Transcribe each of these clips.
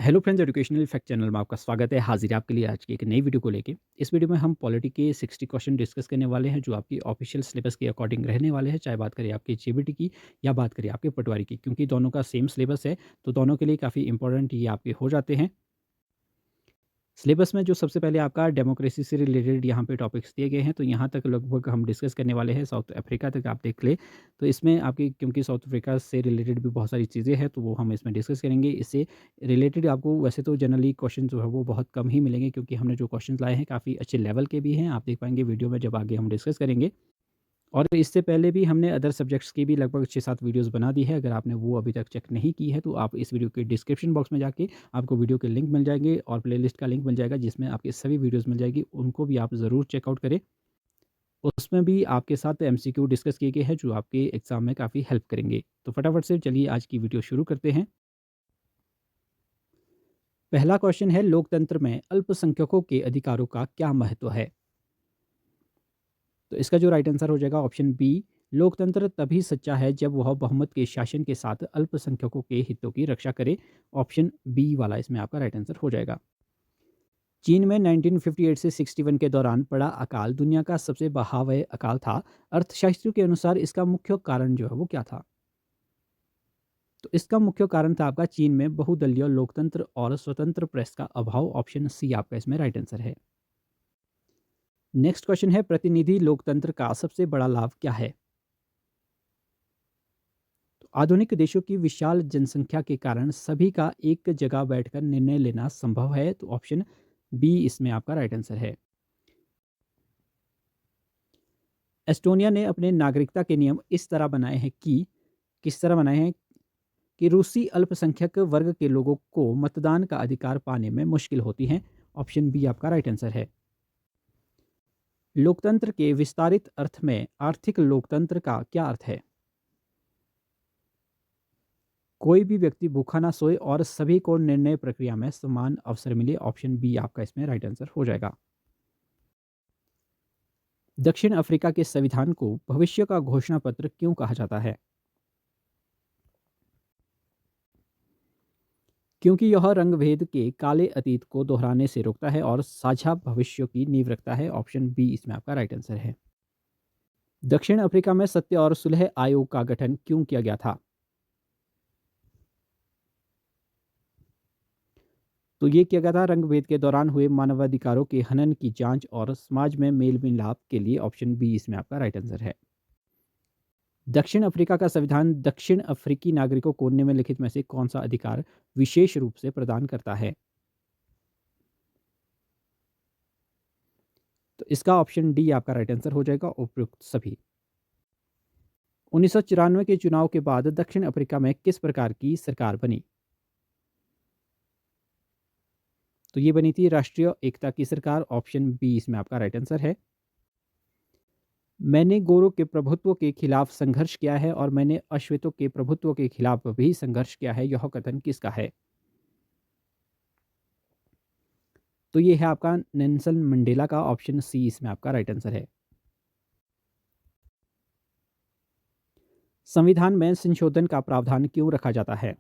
Hello friends, educational fact channel में आपका स्वागत है। हाजिर है आपके लिए आज की एक नई वीडियो को लेके। इस वीडियो में हम पॉलिटी के 60 क्वेश्चन डिस्कस करने वाले हैं, जो आपकी ऑफिशियल सिलेबस के अकॉर्डिंग रहने वाले हैं। चाहे बात करें आपके जेबीटी की या बात करें आपके पटवारी की, क्योंकि दोनों का सेम सिलेबस है, तो दोनों के लिए काफ़ी इंपॉर्टेंट ये आपके हो जाते हैं। सिलेबस में जो सबसे पहले आपका डेमोक्रेसी से रिलेटेड यहाँ पे टॉपिक्स दिए गए हैं, तो यहाँ तक लगभग हम डिस्कस करने वाले हैं। साउथ अफ्रीका तक आप देख ले, तो इसमें आपकी क्योंकि साउथ अफ्रीका से रिलेटेड भी बहुत सारी चीज़ें हैं, तो वो हम इसमें डिस्कस करेंगे। इससे रिलेटेड आपको वैसे तो जनरली क्वेश्चन जो है वो बहुत कम ही मिलेंगे, क्योंकि हमने जो क्वेश्चन लाए हैं काफ़ी अच्छे लेवल के भी हैं। आप देख पाएंगे वीडियो में जब आगे हम डिस्कस करेंगे। और इससे पहले भी हमने अदर सब्जेक्ट्स की भी लगभग 6-7 वीडियोज़ बना दी है। अगर आपने वो अभी तक चेक नहीं की है, तो आप इस वीडियो के डिस्क्रिप्शन बॉक्स में जाके आपको वीडियो के लिंक मिल जाएँगे और प्लेलिस्ट का लिंक मिल जाएगा, जिसमें आपकी सभी वीडियोज़ मिल जाएगी। उनको भी आप ज़रूर चेकआउट करें। उसमें भी आपके साथ एमसीक्यू डिस्कस किए गए हैं, जो आपके एग्ज़ाम में काफ़ी हेल्प करेंगे। तो फटाफट से चलिए आज की वीडियो शुरू करते हैं। पहला क्वेश्चन है, लोकतंत्र में अल्पसंख्यकों के अधिकारों का क्या महत्व है? तो इसका जो राइट आंसर हो जाएगा ऑप्शन बी। लोकतंत्र तभी सच्चा है जब वह बहुमत के शासन के साथ अल्पसंख्यकों के हितों की रक्षा करे। ऑप्शन बी वाला इसमें आपका राइट आंसर हो जाएगा। चीन में 1958 से 61 के दौरान पड़ा अकाल दुनिया का सबसे बहाव अकाल था। अर्थशास्त्रियों के अनुसार इसका मुख्य कारण जो है वो क्या था? तो इसका मुख्य कारण था आपका चीन में बहुदलीय लोकतंत्र और स्वतंत्र प्रेस का अभाव। ऑप्शन सी आपका इसमें राइट आंसर है। नेक्स्ट क्वेश्चन है, प्रतिनिधि लोकतंत्र का सबसे बड़ा लाभ क्या है? आधुनिक देशों की विशाल जनसंख्या के कारण सभी का एक जगह बैठकर निर्णय लेना संभव है। तो ऑप्शन बी इसमें आपका राइट आंसर है। एस्टोनिया ने अपने नागरिकता के नियम इस तरह बनाए हैं कि किस तरह बनाए हैं कि रूसी अल्पसंख्यक वर्ग के लोगों को मतदान का अधिकार पाने में मुश्किल होती है। ऑप्शन बी आपका राइट आंसर है। लोकतंत्र के विस्तारित अर्थ में आर्थिक लोकतंत्र का क्या अर्थ है? कोई भी व्यक्ति भूखा ना सोए और सभी को निर्णय प्रक्रिया में समान अवसर मिले। ऑप्शन बी आपका इसमें राइट आंसर हो जाएगा। दक्षिण अफ्रीका के संविधान को भविष्य का घोषणा पत्र क्यों कहा जाता है? क्योंकि यह रंगभेद के काले अतीत को दोहराने से रोकता है और साझा भविष्य की नींव रखता है। ऑप्शन बी इसमें आपका राइट आंसर है। दक्षिण अफ्रीका में सत्य और सुलह आयोग का गठन क्यों किया गया था? तो ये किया गया था रंगभेद के दौरान हुए मानवाधिकारों के हनन की जांच और समाज में मेल मिलाप के लिए। ऑप्शन बी इसमें आपका राइट आंसर है। दक्षिण अफ्रीका का संविधान दक्षिण अफ्रीकी नागरिकों को निम्नलिखित में से कौन सा अधिकार विशेष रूप से प्रदान करता है? तो इसका ऑप्शन डी आपका राइट आंसर हो जाएगा, उपयुक्त सभी। 1994 के चुनाव के बाद दक्षिण अफ्रीका में किस प्रकार की सरकार बनी? तो ये बनी थी राष्ट्रीय एकता की सरकार। ऑप्शन बी इसमें आपका राइट आंसर है। मैंने गोरों के प्रभुत्व के खिलाफ संघर्ष किया है और मैंने अश्वेतों के प्रभुत्व के खिलाफ भी संघर्ष किया है, यह कथन किसका है? तो ये है आपका नेल्सन मंडेला का। ऑप्शन सी इसमें आपका राइट आंसर है। संविधान में संशोधन का प्रावधान क्यों रखा जाता है?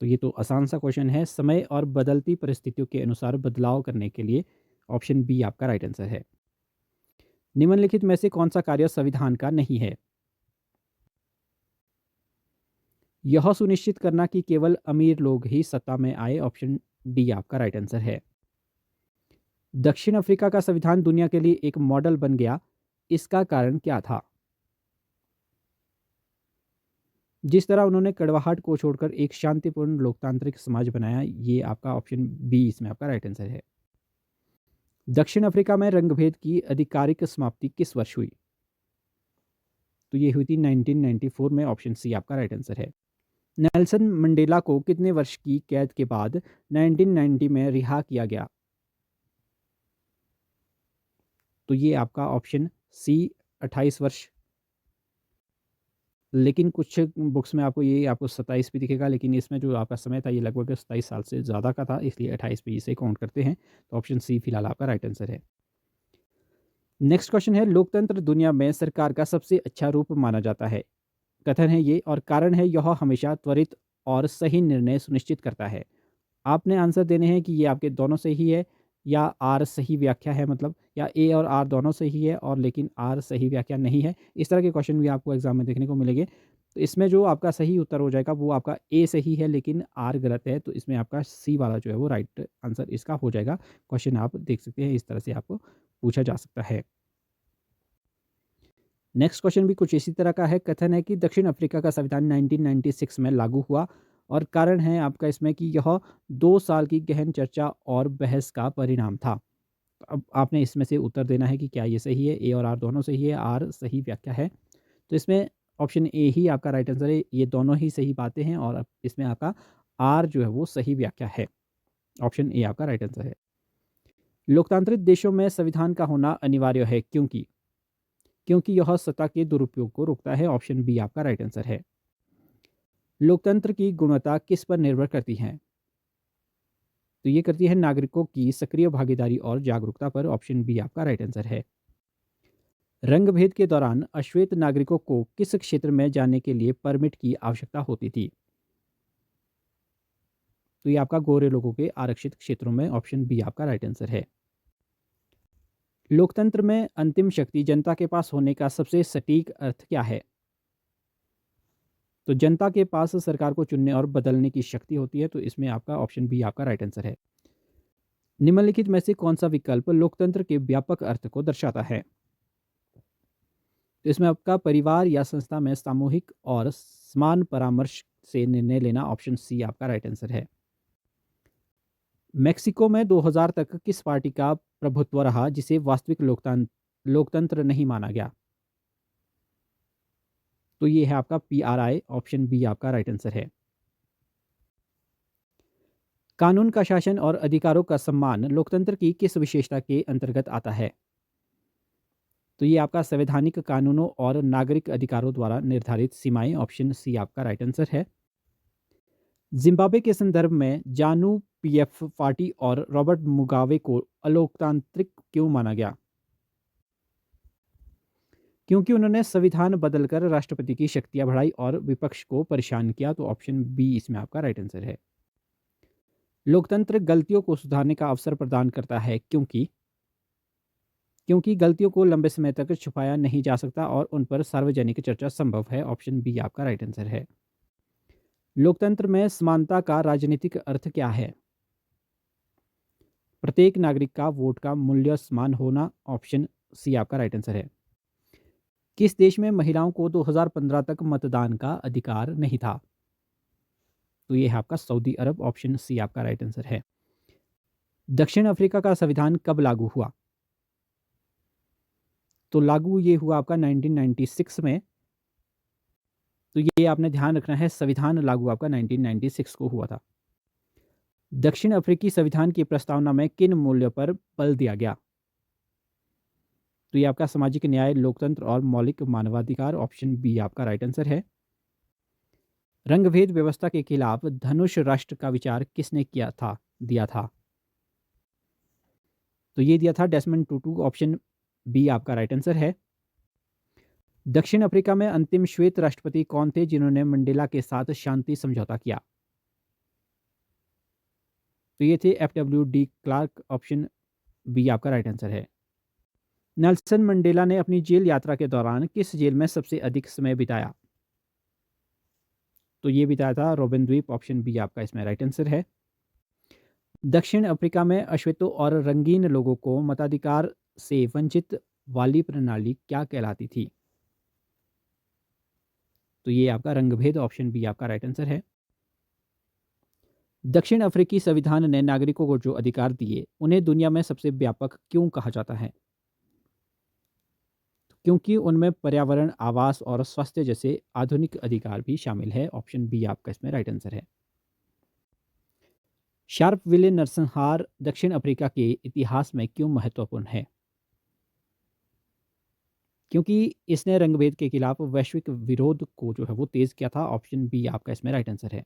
तो ये तो आसान सा क्वेश्चन है। समय और बदलती परिस्थितियों के अनुसार बदलाव करने के लिए। ऑप्शन बी आपका राइट आंसर है। निम्नलिखित में से कौन सा कार्य संविधान का नहीं है? यह सुनिश्चित करना कि केवल अमीर लोग ही सत्ता में आए। ऑप्शन डी आपका राइट आंसर है। दक्षिण अफ्रीका का संविधान दुनिया के लिए एक मॉडल बन गया, इसका कारण क्या था? जिस तरह उन्होंने कड़वाहट को छोड़कर एक शांतिपूर्ण लोकतांत्रिक समाज बनाया। ये आपका ऑप्शन बी इसमें आपका राइट आंसर है। दक्षिण अफ्रीका में रंगभेद की आधिकारिक समाप्ति किस वर्ष हुई? तो ये हुई थी 1994 में। ऑप्शन सी आपका राइट आंसर है। नेल्सन मंडेला को कितने वर्ष की कैद के बाद 1990 में रिहा किया गया? तो ये आपका ऑप्शन सी 28 वर्ष। लेकिन कुछ बुक्स में आपको ये आपको 27 भी दिखेगा, लेकिन इसमें जो आपका समय था ये लगभग 27 साल से ज़्यादा का था, इसलिए 28 पे इसे काउंट करते हैं। तो ऑप्शन सी फिलहाल आपका राइट आंसर है। नेक्स्ट क्वेश्चन है, लोकतंत्र दुनिया में सरकार का सबसे अच्छा रूप माना जाता है। कथन है ये और कारण है यह हमेशा त्वरित और सही निर्णय सुनिश्चित करता है। आपने आंसर देने हैं कि ये आपके दोनों सही है या आर सही व्याख्या है, मतलब या ए और आर दोनों सही है और लेकिन आर सही व्याख्या नहीं है। इस तरह के क्वेश्चन भी आपको एग्जाम में देखने को मिलेंगे। तो इसमें जो आपका सही उत्तर हो जाएगा वो आपका ए सही है लेकिन आर गलत है, तो इसमें आपका सी वाला जो है वो राइट आंसर इसका हो जाएगा। क्वेश्चन आप देख सकते हैं, इस तरह से आपको पूछा जा सकता है। नेक्स्ट क्वेश्चन भी कुछ इसी तरह का है। कथन है कि दक्षिण अफ्रीका का संविधान 1996 में लागू हुआ और कारण है आपका इसमें कि यह 2 साल की गहन चर्चा और बहस का परिणाम था। अब आपने इसमें से उत्तर देना है कि क्या ये सही है, ए और आर दोनों सही है, आर सही व्याख्या है। तो इसमें ऑप्शन ए ही आपका राइट आंसर है, ये दोनों ही सही बातें हैं और अब इसमें आपका आर जो है वो सही व्याख्या है। ऑप्शन ए आपका राइट आंसर है। लोकतांत्रिक देशों में संविधान का होना अनिवार्य है क्योंकि यह सत्ता के दुरुपयोग को रोकता है। ऑप्शन बी आपका राइट आंसर है। लोकतंत्र की गुणवत्ता किस पर निर्भर करती है? तो ये करती है नागरिकों की सक्रिय भागीदारी और जागरूकता पर। ऑप्शन बी आपका राइट आंसर है। रंगभेद के दौरान अश्वेत नागरिकों को किस क्षेत्र में जाने के लिए परमिट की आवश्यकता होती थी? तो ये आपका गोरे लोगों के आरक्षित क्षेत्रों में। ऑप्शन बी आपका राइट आंसर है। लोकतंत्र में अंतिम शक्ति जनता के पास होने का सबसे सटीक अर्थ क्या है? तो जनता के पास सरकार को चुनने और बदलने की शक्ति होती है, तो इसमें आपका ऑप्शन बी आपका राइट आंसर है। निम्नलिखित में से कौन सा विकल्प लोकतंत्र के व्यापक अर्थ को दर्शाता है? तो इसमें आपका परिवार या संस्था में सामूहिक और समान परामर्श से निर्णय लेना। ऑप्शन सी आपका राइट आंसर है। मेक्सिको में 2000 तक किस पार्टी का प्रभुत्व रहा जिसे वास्तविक लोकतंत्र नहीं माना गया? तो ये है आपका पीआरआई। ऑप्शन बी आपका राइट आंसर है। कानून का शासन और अधिकारों का सम्मान लोकतंत्र की किस विशेषता के अंतर्गत आता है? तो ये आपका संवैधानिक कानूनों और नागरिक अधिकारों द्वारा निर्धारित सीमाएं। ऑप्शन सी आपका राइट आंसर है। जिम्बाब्वे के संदर्भ में जानू पीएफ पार्टी और रॉबर्ट मुगावे को अलोकतांत्रिक क्यों माना गया? क्योंकि उन्होंने संविधान बदलकर राष्ट्रपति की शक्तियां बढ़ाई और विपक्ष को परेशान किया। तो ऑप्शन बी इसमें आपका राइट आंसर है। लोकतंत्र गलतियों को सुधारने का अवसर प्रदान करता है क्योंकि गलतियों को लंबे समय तक छुपाया नहीं जा सकता और उन पर सार्वजनिक चर्चा संभव है। ऑप्शन बी आपका राइट आंसर है। लोकतंत्र में समानता का राजनीतिक अर्थ क्या है? प्रत्येक नागरिक का वोट का मूल्य समान होना। ऑप्शन सी आपका राइट आंसर है। किस देश में महिलाओं को 2015 तक मतदान का अधिकार नहीं था? तो ये है आपका सऊदी अरब। ऑप्शन सी आपका राइट आंसर है। दक्षिण अफ्रीका का संविधान कब लागू हुआ? तो लागू ये हुआ आपका 1996 में। तो ये आपने ध्यान रखना है, संविधान लागू आपका 1996 को हुआ था। दक्षिण अफ्रीकी संविधान की प्रस्तावना में किन मूल्यों पर बल दिया गया? तो ये आपका सामाजिक न्याय, लोकतंत्र और मौलिक मानवाधिकार। ऑप्शन बी आपका राइट आंसर है। रंगभेद व्यवस्था के खिलाफ धनुष राष्ट्र का विचार किसने दिया था? तो ये दिया था डेसमंड टूटू। ऑप्शन बी आपका राइट आंसर है। दक्षिण अफ्रीका में अंतिम श्वेत राष्ट्रपति कौन थे जिन्होंने मंडेला के साथ शांति समझौता किया? तो ये थे FW क्लार्क। ऑप्शन बी आपका राइट आंसर है। नेल्सन मंडेला ने अपनी जेल यात्रा के दौरान किस जेल में सबसे अधिक समय बिताया? तो ये बिताया था रोबिन द्वीप। ऑप्शन बी आपका इसमें राइट आंसर है। दक्षिण अफ्रीका में अश्वेतों और रंगीन लोगों को मताधिकार से वंचित वाली प्रणाली क्या कहलाती थी? तो ये आपका रंगभेद। ऑप्शन बी आपका राइट आंसर है। दक्षिण अफ्रीकी संविधान ने नागरिकों को जो अधिकार दिए उन्हें दुनिया में सबसे व्यापक क्यों कहा जाता है? क्योंकि उनमें पर्यावरण, आवास और स्वास्थ्य जैसे आधुनिक अधिकार भी शामिल है। ऑप्शन बी आपका इसमें राइट आंसर है। शार्पविले नरसंहार दक्षिण अफ्रीका के इतिहास में क्यों महत्वपूर्ण है? क्योंकि इसने रंगभेद के खिलाफ वैश्विक विरोध को जो है वो तेज किया था। ऑप्शन बी आपका इसमें राइट आंसर है।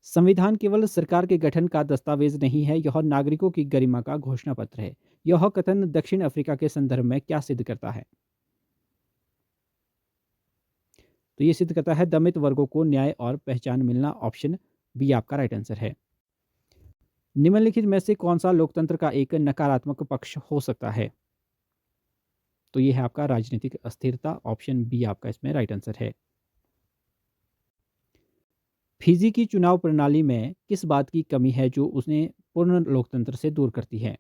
संविधान केवल सरकार के गठन का दस्तावेज नहीं है, यह नागरिकों की गरिमा का घोषणा पत्र है। यह कथन दक्षिण अफ्रीका के संदर्भ में क्या सिद्ध करता है? तो ये सिद्ध करता है दमित वर्गों को न्याय और पहचान मिलना। ऑप्शन बी आपका राइट आंसर है। निम्नलिखित में से कौन सा लोकतंत्र का एक नकारात्मक पक्ष हो सकता है? तो ये है आपका राजनीतिक अस्थिरता। ऑप्शन बी आपका इसमें राइट आंसर है। फिजी की चुनाव प्रणाली में किस बात की कमी है जो उसने पूर्ण लोकतंत्र से दूर करती है?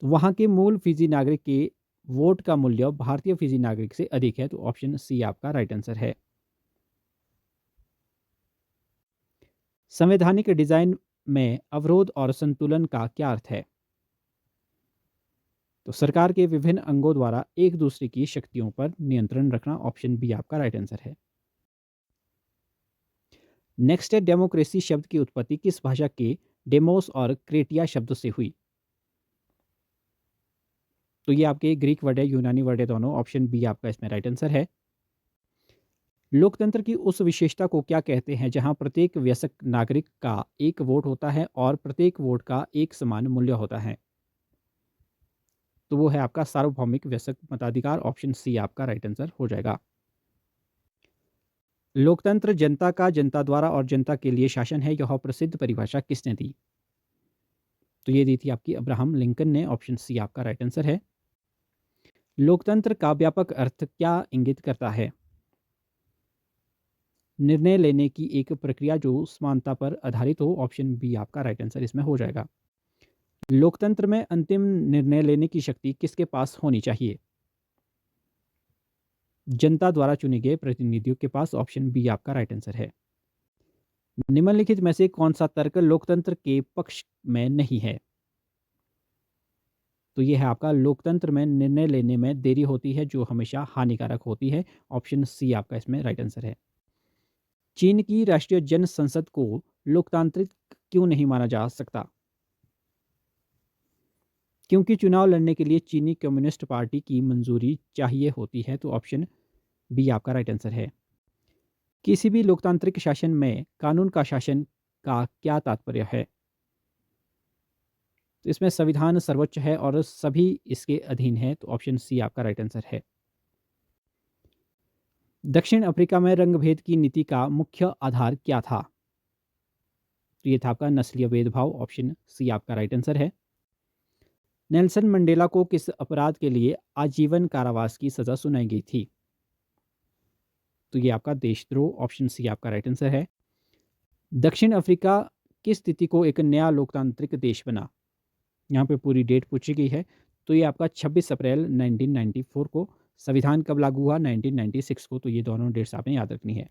तो वहाँ के मूल फिजी नागरिक के वोट का मूल्य भारतीय फिजी नागरिक से अधिक है। तो ऑप्शन सी आपका राइट आंसर है। संवैधानिक डिजाइन में अवरोध और संतुलन का क्या अर्थ है? तो सरकार के विभिन्न अंगों द्वारा एक दूसरे की शक्तियों पर नियंत्रण रखना। ऑप्शन बी आपका राइट आंसर है। नेक्स्ट है, डेमोक्रेसी शब्द की उत्पत्ति किस भाषा के डेमोस और क्रेटिया शब्द से हुई? तो ये आपके ग्रीक वर्ड है, यूनानी वर्ड है दोनों। ऑप्शन बी आपका इसमें राइट आंसर है। लोकतंत्र की उस विशेषता को क्या कहते हैं जहां प्रत्येक वयस्क नागरिक का एक वोट होता है और प्रत्येक वोट का एक समान मूल्य होता है? तो वो है आपका सार्वभौमिक वयस्क मताधिकार। ऑप्शन सी आपका राइट आंसर हो जाएगा। लोकतंत्र जनता का, जनता द्वारा और जनता के लिए शासन है, यह प्रसिद्ध परिभाषा किसने दी? तो ये दी थी आपकी अब्राहम लिंकन ने। ऑप्शन सी आपका राइट आंसर है। लोकतंत्र का व्यापक अर्थ क्या इंगित करता है? निर्णय लेने की एक प्रक्रिया जो समानता पर आधारित हो। ऑप्शन बी आपका राइट आंसर इसमें हो जाएगा। लोकतंत्र में अंतिम निर्णय लेने की शक्ति किसके पास होनी चाहिए? जनता द्वारा चुने गए प्रतिनिधियों के पास। ऑप्शन बी आपका राइट आंसर है। निम्नलिखित में से कौन सा तर्क लोकतंत्र के पक्ष में नहीं है? तो ये है आपका लोकतंत्र में निर्णय लेने में देरी होती है जो हमेशा हानिकारक होती है। ऑप्शन सी आपका इसमें राइट आंसर है। चीन की राष्ट्रीय जन संसद को लोकतांत्रिक क्यों नहीं माना जा सकता? क्योंकि चुनाव लड़ने के लिए चीनी कम्युनिस्ट पार्टी की मंजूरी चाहिए होती है। तो ऑप्शन बी आपका राइट आंसर है। किसी भी लोकतांत्रिक शासन में कानून का शासन का क्या तात्पर्य है? तो इसमें संविधान सर्वोच्च है और सभी इसके अधीन है। तो ऑप्शन सी आपका राइट आंसर है। दक्षिण अफ्रीका में रंगभेद की नीति का मुख्य आधार क्या था? तो ये था आपका नस्लीय भेदभाव। ऑप्शन सी आपका राइट आंसर है। नेल्सन मंडेला को किस अपराध के लिए आजीवन कारावास की सजा सुनाई गई थी? तो ये आपका देशद्रोह। ऑप्शन सी आपका राइट आंसर है। दक्षिण अफ्रीका किस स्थिति को एक नया लोकतांत्रिक देश बना? यहाँ पे पूरी डेट पूछी गई है। तो ये आपका 26 अप्रैल 1994 को। संविधान कब लागू हुआ? 1996 को। तो ये दोनों डेट्स आपने याद रखनी है।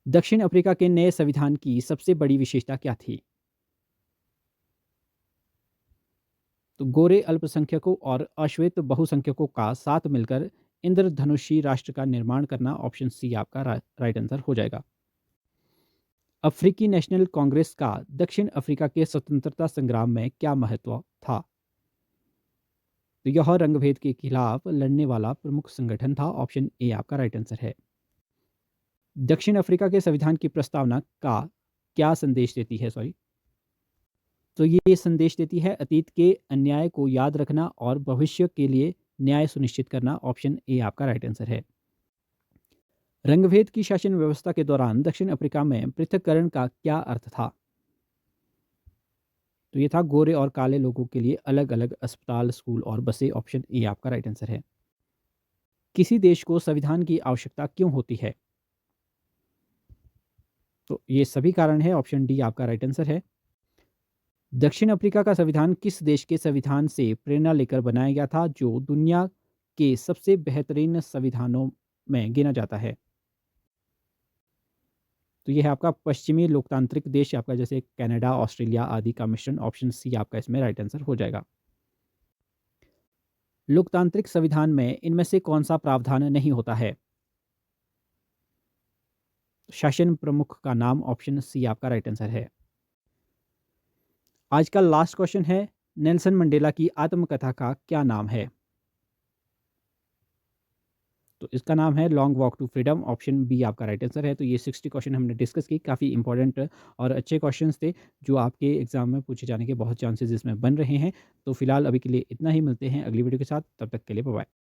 दक्षिण अफ्रीका के नए संविधान की सबसे बड़ी विशेषता क्या थी? तो गोरे अल्पसंख्यकों और अश्वेत बहुसंख्यकों का साथ मिलकर इंद्रधनुषी राष्ट्र का निर्माण करना। ऑप्शन सी आपका राइट आंसर हो जाएगा। अफ्रीकी नेशनल कांग्रेस का दक्षिण अफ्रीका के स्वतंत्रता संग्राम में क्या महत्व था? तो यह रंगभेद के खिलाफ लड़ने वाला प्रमुख संगठन था। ऑप्शन ए आपका राइट आंसर है। दक्षिण अफ्रीका के संविधान की प्रस्तावना का क्या संदेश देती है? तो ये संदेश देती है अतीत के अन्याय को याद रखना और भविष्य के लिए न्याय सुनिश्चित करना। ऑप्शन ए आपका राइट आंसर है। रंगभेद की शासन व्यवस्था के दौरान दक्षिण अफ्रीका में पृथक्करण का क्या अर्थ था? तो ये था गोरे और काले लोगों के लिए अलग अलग अस्पताल, स्कूल और बसें। ऑप्शन ए आपका राइट आंसर है। किसी देश को संविधान की आवश्यकता क्यों होती है? तो ये सभी कारण है। ऑप्शन डी आपका राइट आंसर है। दक्षिण अफ्रीका का संविधान किस देश के संविधान से प्रेरणा लेकर बनाया गया था जो दुनिया के सबसे बेहतरीन संविधानों में गिना जाता है? तो ये है आपका पश्चिमी लोकतांत्रिक देश आपका, जैसे कनाडा, ऑस्ट्रेलिया आदि का मिश्रण। ऑप्शन सी आपका इसमें राइट आंसर हो जाएगा। लोकतांत्रिक संविधान में इनमें से कौन सा प्रावधान नहीं होता है? शासन प्रमुख का नाम। ऑप्शन सी आपका राइट आंसर है। आज का लास्ट क्वेश्चन है, नेल्सन मंडेला की आत्मकथा का क्या नाम है? तो इसका नाम है long walk to freedom. Option B आपका राइट आंसर है। तो ये 60 क्वेश्चन हमने डिस्कस की, काफ़ी इंपॉर्टेंट और अच्छे क्वेश्चंस थे जो आपके एग्जाम में पूछे जाने के बहुत चांसेस इसमें बन रहे हैं। तो फिलहाल अभी के लिए इतना ही, मिलते हैं अगली वीडियो के साथ, तब तक के लिए बाय बाय।